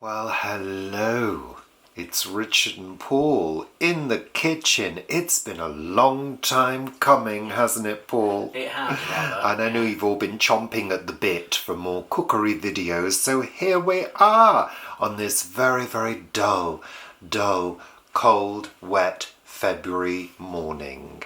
Well, hello. It's Richard and Paul in the kitchen. It's been a long time coming, hasn't it, Paul? It has, rather. And I know you've all been chomping at the bit for more cookery videos, so here we are on this very, very dull, cold, wet February morning.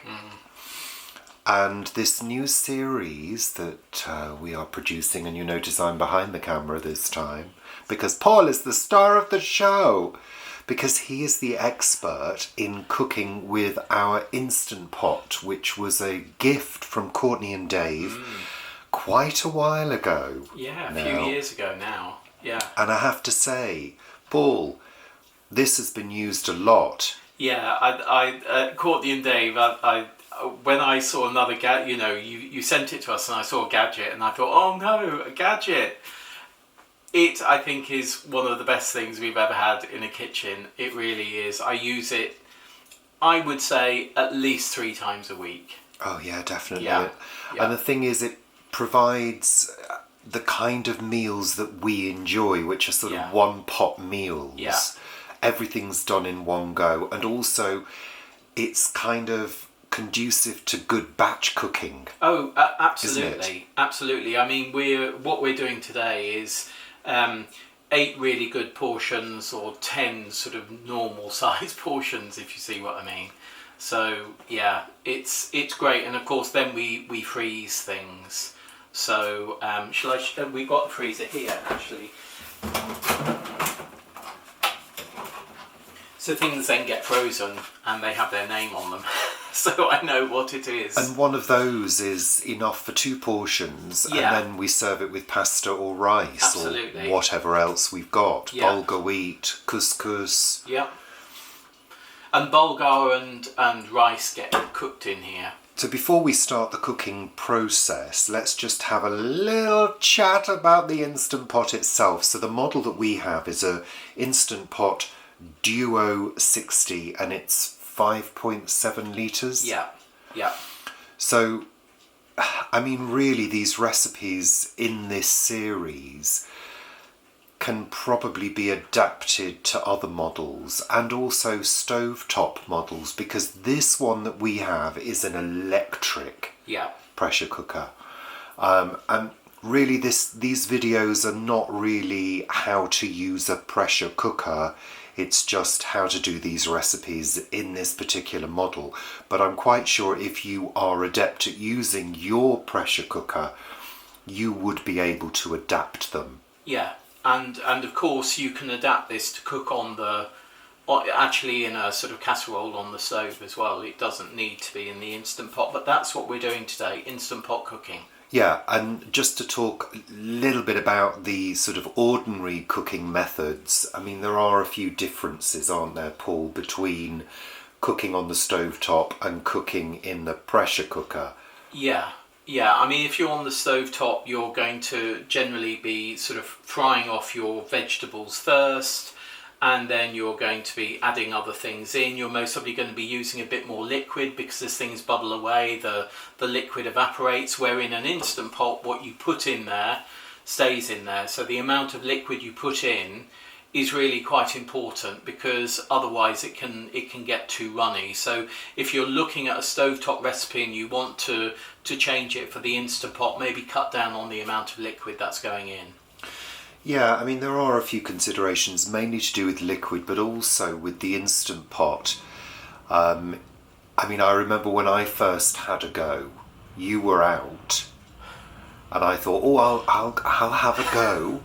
And this new series that we are producing, and you notice I'm behind the camera this time, because Paul is the star of the show, because he is the expert in cooking with our Instant Pot, which was a gift from Courtney and Dave quite a while ago. Yeah, a few years ago now. Yeah. And I have to say, Paul, this has been used a lot. Yeah, I Courtney and Dave, when I saw another gadget, you sent it to us and I saw a gadget and I thought, oh no, a gadget. It, I think, is one of the best things we've ever had in a kitchen. It really is. I use it, I would say, at least 3 times a week. Oh yeah, definitely. Yeah. And the thing is, it provides the kind of meals that we enjoy, which are sort of one-pot meals. Yeah. Everything's done in one go. And also, it's kind of conducive to good batch cooking. Oh, absolutely. Isn't it? Absolutely. I mean, what we're doing today is 8 really good portions, or 10 sort of normal size portions, if you see what I mean. So yeah, it's great. And of course then we freeze things. So we've got the freezer here actually. So things then get frozen and they have their name on them. So I know what it is. And one of those is enough for 2 portions, and then we serve it with pasta or rice. Absolutely. Or whatever else we've got. Yeah. Bulgur wheat, couscous. Yeah. And bulgur and rice get cooked in here. So before we start the cooking process, let's just have a little chat about the Instant Pot itself. So the model that we have is a Instant Pot Duo60, and it's 5.7 litres. Yeah, yeah. So, I mean, really, these recipes in this series can probably be adapted to other models and also stovetop models, because this one that we have is an electric pressure cooker. And really, these videos are not really how to use a pressure cooker. It's just how to do these recipes in this particular model. But I'm quite sure if you are adept at using your pressure cooker, you would be able to adapt them. Yeah, and of course you can adapt this to cook actually in a sort of casserole on the stove as well. It doesn't need to be in the Instant Pot, but that's what we're doing today, Instant Pot cooking. Yeah, and just to talk a little bit about the sort of ordinary cooking methods, I mean, there are a few differences, aren't there, Paul, between cooking on the stovetop and cooking in the pressure cooker? Yeah. I mean, if you're on the stovetop, you're going to generally be sort of frying off your vegetables first, and then you're going to be adding other things in. You're most probably going to be using a bit more liquid, because as things bubble away, the liquid evaporates, where in an Instant Pot, what you put in there stays in there. So the amount of liquid you put in is really quite important, because otherwise it can get too runny. So if you're looking at a stovetop recipe and you want to change it for the Instant Pot, maybe cut down on the amount of liquid that's going in. Yeah, I mean, there are a few considerations, mainly to do with liquid, but also with the Instant Pot. I mean, I remember when I first had a go, you were out, and I thought, oh, I'll have a go.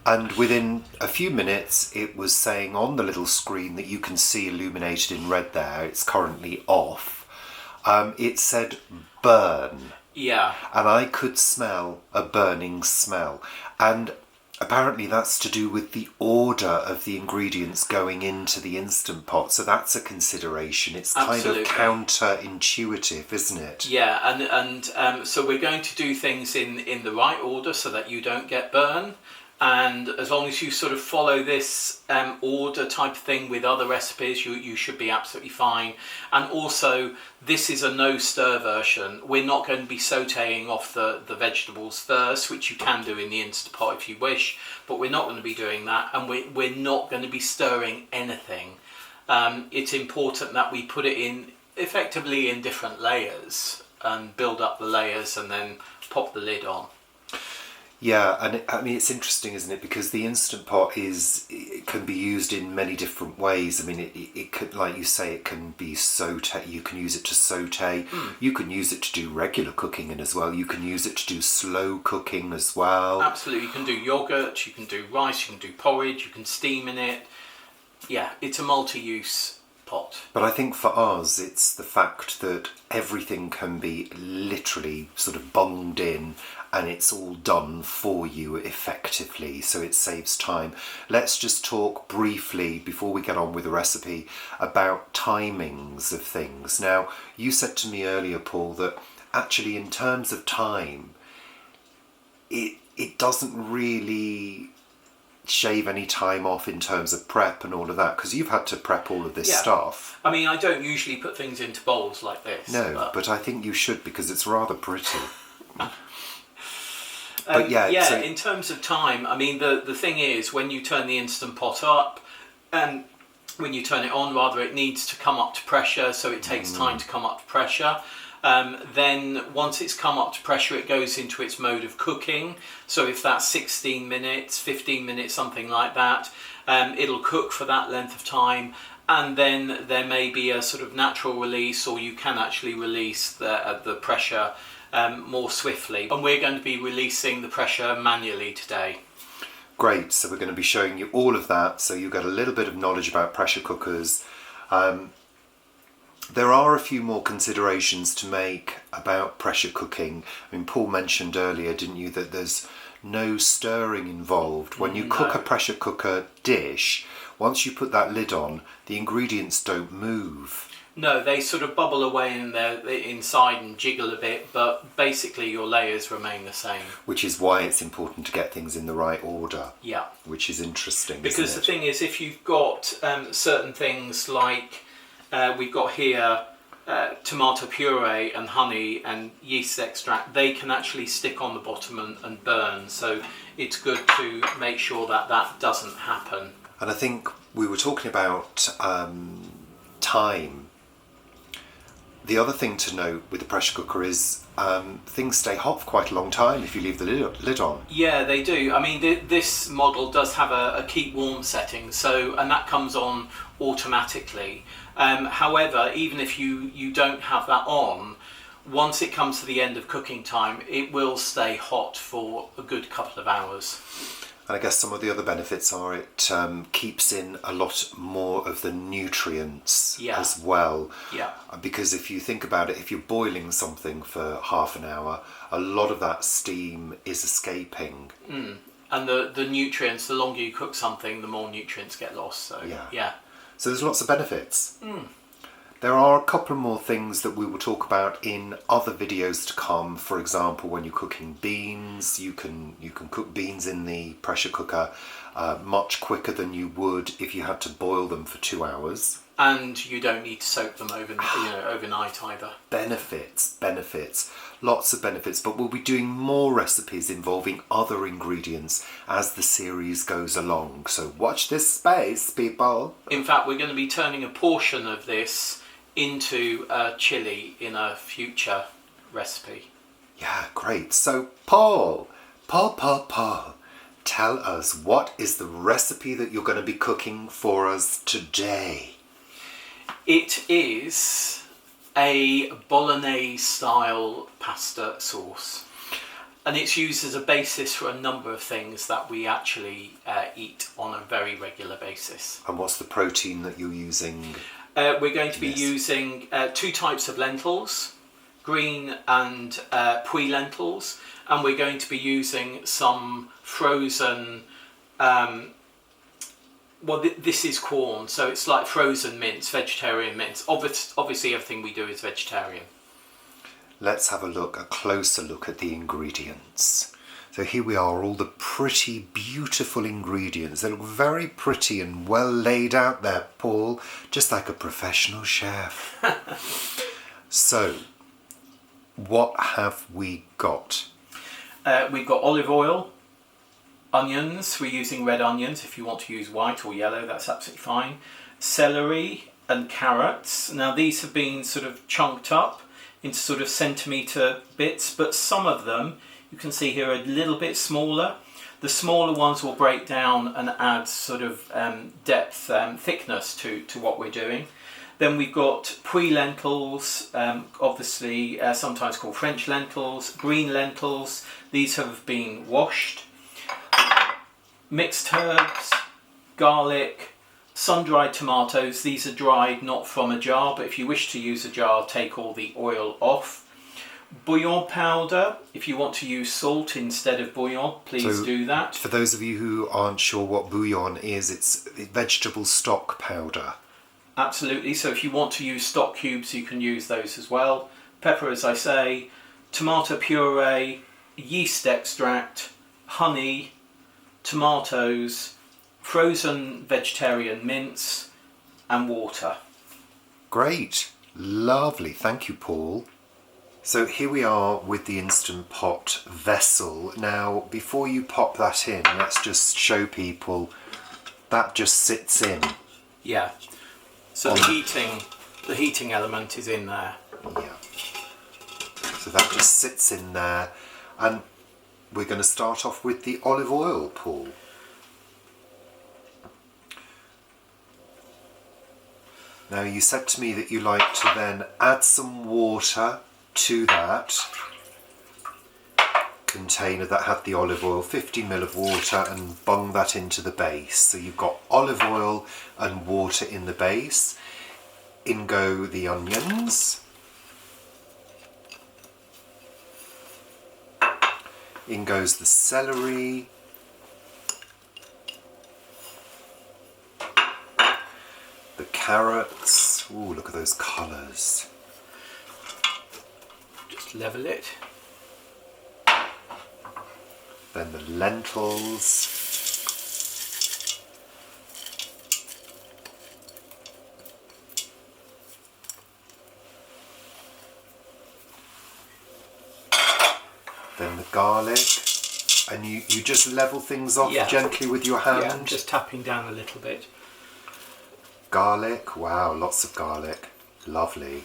And within a few minutes, it was saying on the little screen that you can see illuminated in red there, it's currently off, it said burn. Yeah. And I could smell a burning smell. And apparently that's to do with the order of the ingredients going into the Instant Pot. So that's a consideration. It's Absolutely. kind of counterintuitive, isn't it? Yeah, and so we're going to do things in the right order so that you don't get burn. And as long as you sort of follow this order type of thing with other recipes, you should be absolutely fine. And also, this is a no stir version. We're not going to be sauteing off the vegetables first, which you can do in the Instant Pot if you wish, but we're not going to be doing that, and we're not going to be stirring anything. It's important that we put it in effectively in different layers and build up the layers and then pop the lid on. Yeah, and I mean, it's interesting, isn't it? Because the Instant Pot it can be used in many different ways. I mean, it could, like you say, it can be saute. You can use it to saute. You can use it to do regular cooking in as well. You can use it to do slow cooking as well. Absolutely, you can do yogurt, you can do rice, you can do porridge, you can steam in it. Yeah, it's a multi-use pot. But I think for us, it's the fact that everything can be literally sort of bunged in, and it's all done for you effectively, so it saves time. Let's just talk briefly, before we get on with the recipe, about timings of things. Now, you said to me earlier, Paul, that actually in terms of time, it doesn't really shave any time off in terms of prep and all of that, because you've had to prep all of this stuff. I mean, I don't usually put things into bowls like this. No, but I think you should, because it's rather pretty. But so in terms of time, I mean, the thing is, when you turn the Instant Pot up, and when you turn it on, rather, it needs to come up to pressure, so it takes time to come up to pressure. Then once it's come up to pressure, it goes into its mode of cooking. So if that's 16 minutes, 15 minutes, something like that, it'll cook for that length of time. And then there may be a sort of natural release, or you can actually release the pressure more swiftly. And we're going to be releasing the pressure manually today. Great, so we're going to be showing you all of that, so you get a little bit of knowledge about pressure cookers. There are a few more considerations to make about pressure cooking. I mean, Paul mentioned earlier, didn't you, that there's no stirring involved. When you cook a pressure cooker dish, once you put that lid on, the ingredients don't move. No, they sort of bubble away in there inside and jiggle a bit, but basically your layers remain the same. Which is why it's important to get things in the right order. Yeah. Which is interesting, because the thing is, if you've got certain things like we've got here tomato puree and honey and yeast extract, they can actually stick on the bottom and burn. So it's good to make sure that that doesn't happen. And I think we were talking about time. The other thing to note with the pressure cooker is things stay hot for quite a long time if you leave the lid on. Yeah, they do. I mean, this model does have a keep warm setting, and that comes on automatically. However, even if you don't have that on, once it comes to the end of cooking time, it will stay hot for a good couple of hours. And I guess some of the other benefits are it keeps in a lot more of the nutrients as well. Yeah. Because if you think about it, if you're boiling something for half an hour, a lot of that steam is escaping. And the nutrients, the longer you cook something, the more nutrients get lost. So yeah. So there's lots of benefits. There are a couple more things that we will talk about in other videos to come. For example, when you're cooking beans, you can cook beans in the pressure cooker much quicker than you would if you had to boil them for 2 hours. And you don't need to soak them overnight either. Benefits, lots of benefits. But we'll be doing more recipes involving other ingredients as the series goes along. So watch this space, people. In fact, we're going to be turning a portion of this into chili in a future recipe. Yeah, great. So Paul, tell us, what is the recipe that you're going to be cooking for us today? It is a Bolognese-style pasta sauce. And it's used as a basis for a number of things that we actually eat on a very regular basis. And what's the protein that you're using? We're going to be using 2 types of lentils, green and puree lentils, and we're going to be using some frozen, this is corn, so it's like frozen mince, vegetarian mince. Obviously everything we do is vegetarian. Let's have a closer look at the ingredients. So here we are, all the pretty, beautiful ingredients. They look very pretty and well laid out there, Paul, just like a professional chef. So, what have we got? We've got olive oil, onions. We're using red onions. If you want to use white or yellow, that's absolutely fine. Celery and carrots. Now these have been sort of chunked up into sort of centimetre bits, but some of them you can see here are a little bit smaller. The smaller ones will break down and add sort of depth, thickness to what we're doing. Then we've got puree lentils, obviously sometimes called French lentils, green lentils. These have been washed. Mixed herbs, garlic, sun-dried tomatoes. These are dried, not from a jar, but if you wish to use a jar, take all the oil off. Bouillon powder. If you want to use salt instead of bouillon, please do that. For those of you who aren't sure what bouillon is, it's vegetable stock powder. Absolutely. So if you want to use stock cubes, you can use those as well. Pepper, as I say, tomato puree, yeast extract, honey, tomatoes, frozen vegetarian mince, and water. Great. Lovely. Thank you, Paul. So here we are with the Instant Pot vessel. Now, before you pop that in, let's just show people that just sits in. Yeah. So the heating element is in there. Yeah. So that just sits in there, and we're going to start off with the olive oil, Paul. Now, you said to me that you like to then add some water to that container that had the olive oil, 50 ml of water, and bung that into the base. So you've got olive oil and water in the base. In go the onions. In goes the celery. The carrots. Ooh, look at those colours. Just level it. Then the lentils. Then the garlic. And you just level things off gently with your hand? Yeah, I'm just tapping down a little bit. Garlic, wow, lots of garlic. Lovely.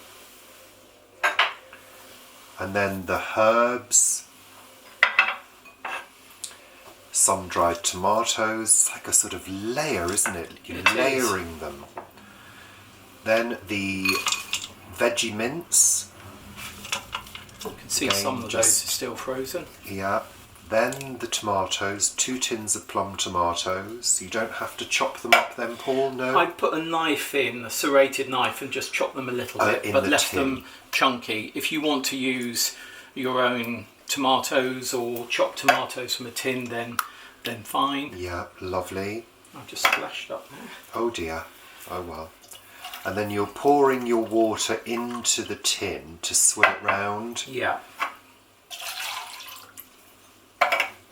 And then the herbs. Some dried tomatoes. It's like a sort of layer, isn't it? You're layering them. Then the veggie mince. You can see some of those are still frozen. Yeah. Then the tomatoes, 2 tins of plum tomatoes. You don't have to chop them up then, Paul, no? I put a knife in, a serrated knife, and just chop them a little bit, but left them chunky. If you want to use your own tomatoes or chopped tomatoes from a tin, then fine. Yeah, lovely. I've just splashed up there. Oh dear. Oh well. And then you're pouring your water into the tin to swirl it round. Yeah.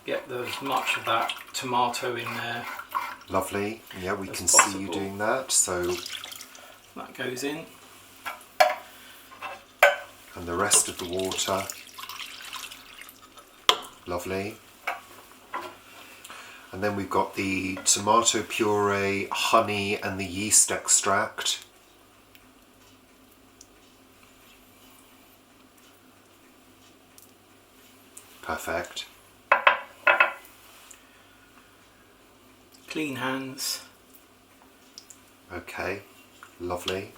Get as much of that tomato in there. Lovely. Yeah, we can see you doing that. So that goes in. And the rest of the water. Lovely. And then we've got the tomato puree, honey, and the yeast extract. Perfect. Clean hands. Okay, lovely.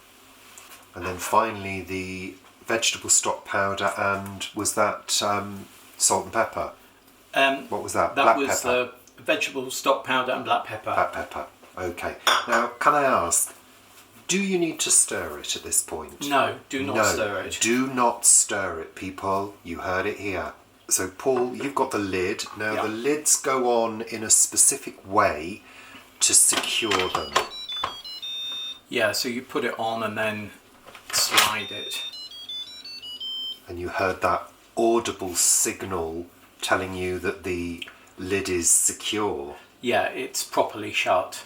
And then finally the vegetable stock powder, and was that salt and pepper? What was that? That was the vegetable stock powder and black pepper. Black pepper. Okay. Now, can I ask, do you need to stir it at this point? No, do not stir it. Do not stir it, people. You heard it here. So, Paul, you've got the lid. Now, the lids go on in a specific way to secure them. Yeah, so you put it on and then slide it. And you heard that audible signal telling you that the lid is secure. Yeah, it's properly shut.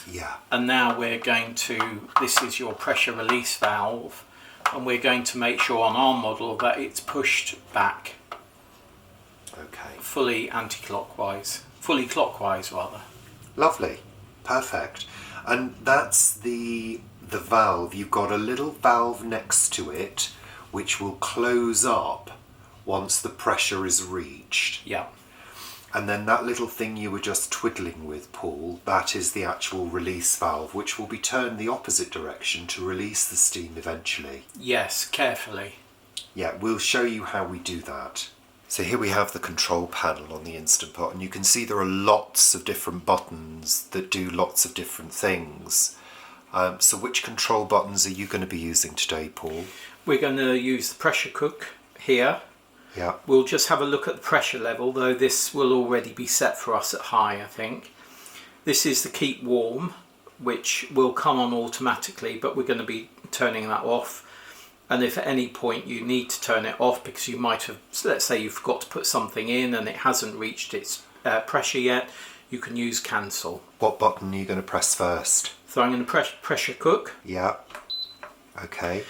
Yeah. And now we're going to, this is your pressure release valve, and we're going to make sure on our model that it's pushed back. Okay. Fully anti-clockwise. Fully clockwise, rather. Lovely. Perfect. And that's the valve. You've got a little valve next to it which will close up once the pressure is reached. Yeah. And then that little thing you were just twiddling with, Paul, that is the actual release valve, which will be turned the opposite direction to release the steam eventually. Yes, carefully. Yeah, we'll show you how we do that. So here we have the control panel on the Instant Pot, and you can see there are lots of different buttons that do lots of different things. So which control buttons are you going to be using today, Paul? We're going to use the pressure cook here. Yeah. We'll just have a look at the pressure level, though this will already be set for us at high, I think. This is the keep warm, which will come on automatically, but we're going to be turning that off. And if at any point you need to turn it off because you might have, let's say you forgot to put something in and it hasn't reached its pressure yet, you can use cancel. What button are you going to press first? So I'm going to press pressure cook. Yeah. Okay.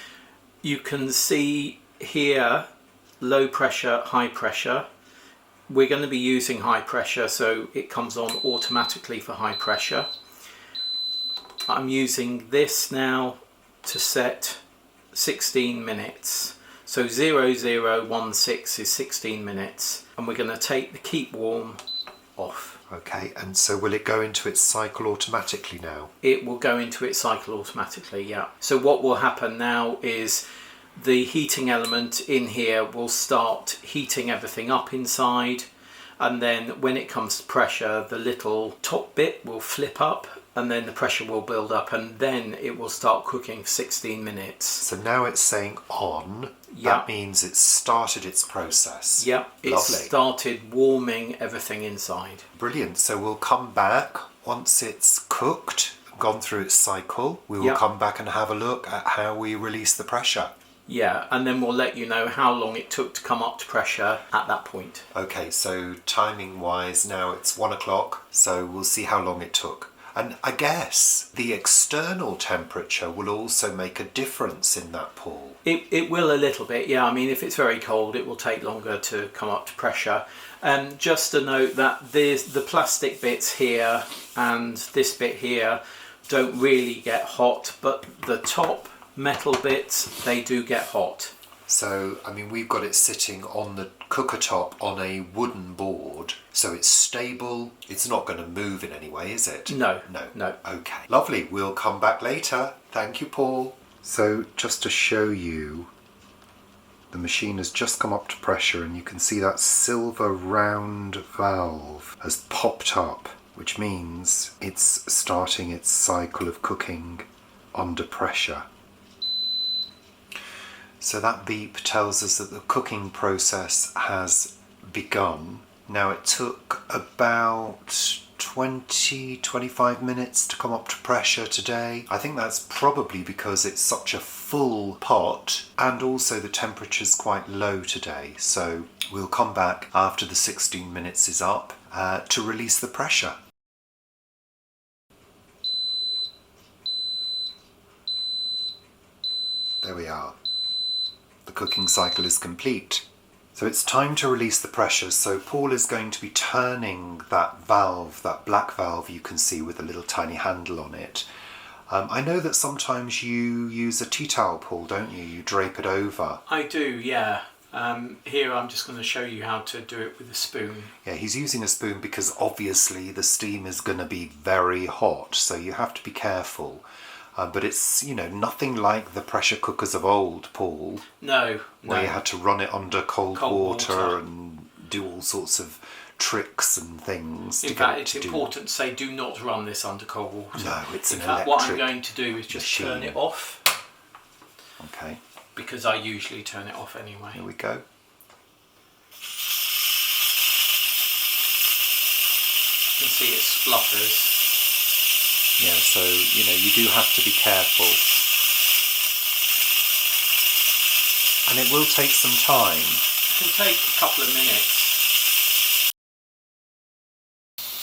You can see here low pressure, high pressure. We're going to be using high pressure, so it comes on automatically for high pressure. I'm using this now to set 16 minutes. So 0016 is 16 minutes, and we're going to take the keep warm off. Okay, and so will it go into its cycle automatically now? It will go into its cycle automatically, yeah. So what will happen now is the heating element in here will start heating everything up inside, and then when it comes to pressure, the little top bit will flip up, and then the pressure will build up, and then it will start cooking for 16 minutes. So now it's saying on. Yeah. That means it's started its process. Yeah, it's Lovely. started warming everything inside. Brilliant. So we'll come back once it's cooked, gone through its cycle. We will come back and have a look at how we release the pressure. Yeah, and then we'll let you know how long it took to come up to pressure at that point. Okay, so timing wise now it's 1 o'clock, so we'll see how long it took. And I guess the external temperature will also make a difference in that, Paul. It will a little bit, yeah. I mean, if it's very cold, it will take longer to come up to pressure. Just to note that the plastic bits here and this bit here don't really get hot, but the top metal bits, they do get hot. So, I mean, we've got it sitting on the cooker top on a wooden board, so it's stable. It's not going to move in any way, is it? No. No. Okay. Lovely. We'll come back later. Thank you, Paul. So, just to show you, the machine has just come up to pressure, and you can see that silver round valve has popped up, which means it's starting its cycle of cooking under pressure. So that beep tells us that the cooking process has begun. Now it took about 20-25 minutes to come up to pressure today. I think that's probably because it's such a full pot, and also the temperature's quite low today. So we'll come back after the 16 minutes is up to release the pressure. There we are. The cooking cycle is complete. So it's time to release the pressure. So Paul is going to be turning that valve, that black valve you can see with a little tiny handle on it. I know that sometimes you use a tea towel, Paul, don't you? You drape it over. I do, yeah. Here I'm just going to show you how to do it with a spoon. Yeah, he's using a spoon because obviously the steam is going to be very hot, so you have to be careful. But it's, nothing like the pressure cookers of old, Paul. No. Where you had to run it under cold water and do all sorts of tricks and things. In fact, it's important to say do not run this under cold water. No, it's an electric machine. What I'm going to do is just turn it off. Okay. Because I usually turn it off anyway. Here we go. You can see it splutters. Yeah, so, you do have to be careful. And it will take some time. It can take a couple of minutes.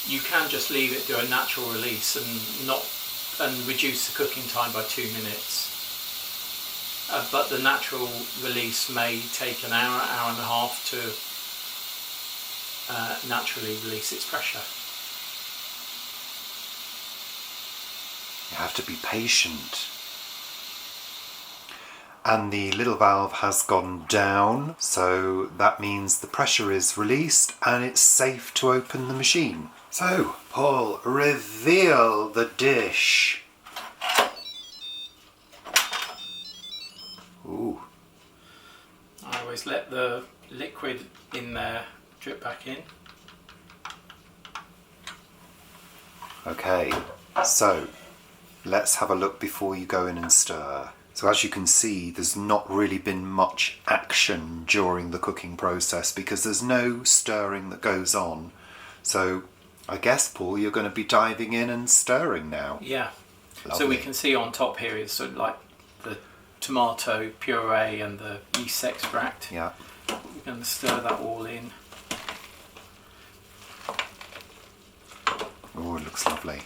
you can just leave it do a natural release and reduce the cooking time by 2 minutes. But the natural release may take an hour, hour and a half to naturally release its pressure. You have to be patient. And the little valve has gone down, so that means the pressure is released and it's safe to open the machine. So, Paul, reveal the dish. Ooh. I always let the liquid in there drip back in. Okay, so let's have a look before you go in and stir. So as you can see, there's not really been much action during the cooking process because there's no stirring that goes on. So I guess, Paul, you're going to be diving in and stirring now. Yeah. Lovely. So we can see on top here is sort of like the tomato puree and the yeast extract. Yeah. We're going to stir that all in. Oh, it looks lovely.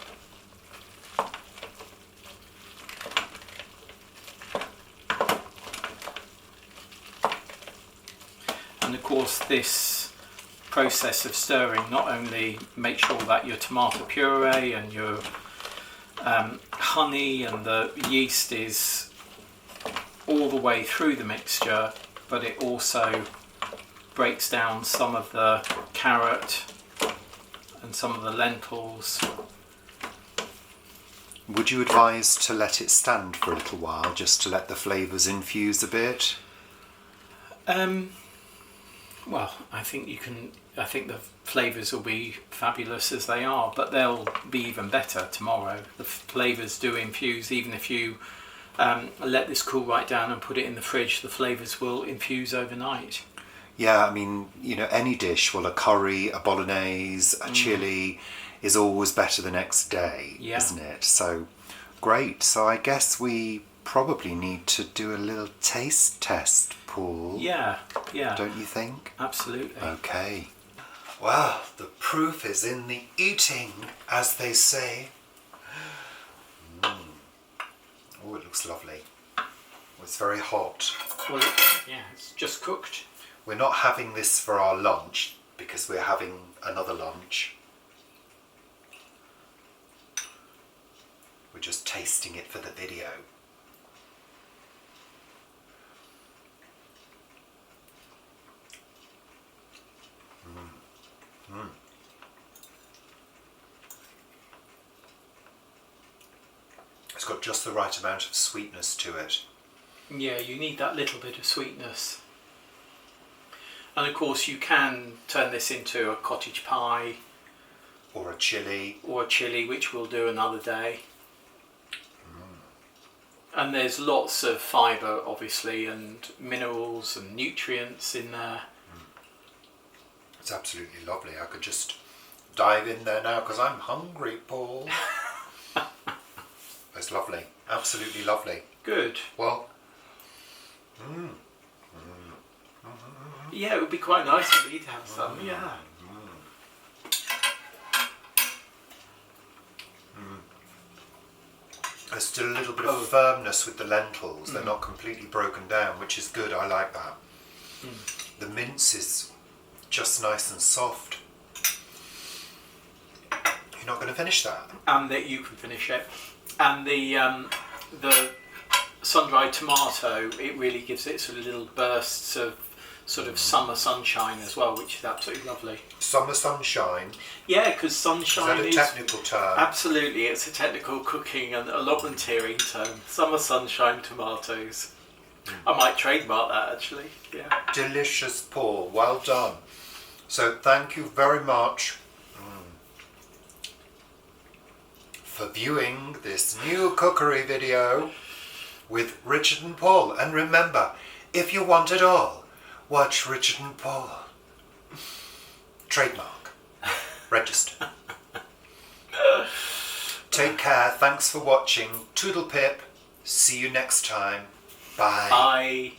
And of course this process of stirring not only makes sure that your tomato puree and your honey and the yeast is all the way through the mixture, but it also breaks down some of the carrot and some of the lentils. Would you advise to let it stand for a little while just to let the flavours infuse a bit? Well, I think you can. I think the flavours will be fabulous as they are, but they'll be even better tomorrow. The flavours do infuse, even if you let this cool right down and put it in the fridge. The flavours will infuse overnight. Yeah, I mean, you know, any dish, well, a curry, a bolognese, a chilli is always better the next day, isn't it? So, great. So I guess we probably need to do a little taste test, Paul. Yeah. Don't you think? Absolutely. Okay. Well, the proof is in the eating, as they say. Oh, it looks lovely. It's very hot. Well, yeah, it's just cooked. We're not having this for our lunch because we're having another lunch. We're just tasting it for the video. It's got just the right amount of sweetness to it. Yeah, you need that little bit of sweetness. And of course you can turn this into a cottage pie. Or a chilli. Or a chilli, which we'll do another day. And there's lots of fibre, obviously, and minerals and nutrients in there. It's absolutely lovely. I could just dive in there now because I'm hungry, Paul. It's lovely. Absolutely lovely. Good. Well, yeah, it would be quite nice for me to have some, yeah. There's still a little bit of firmness with the lentils. They're not completely broken down, which is good. I like that. The mince is just nice and soft. You're not going to finish that? And that you can finish it. And the sun-dried tomato, it really gives it sort of little bursts of sort of summer sunshine as well, which is absolutely lovely. Summer sunshine? Yeah, because sunshine is that a technical term? Absolutely, it's a technical cooking and allotmenteering term. Summer sunshine tomatoes. I might trademark that actually. Yeah. Delicious, Paul. Well done. So thank you very much for viewing this new cookery video with Richard and Paul. And remember, if you want it all, watch Richard and Paul. Trademark. Register. Take care. Thanks for watching. Toodle pip. See you next time. Bye. Bye.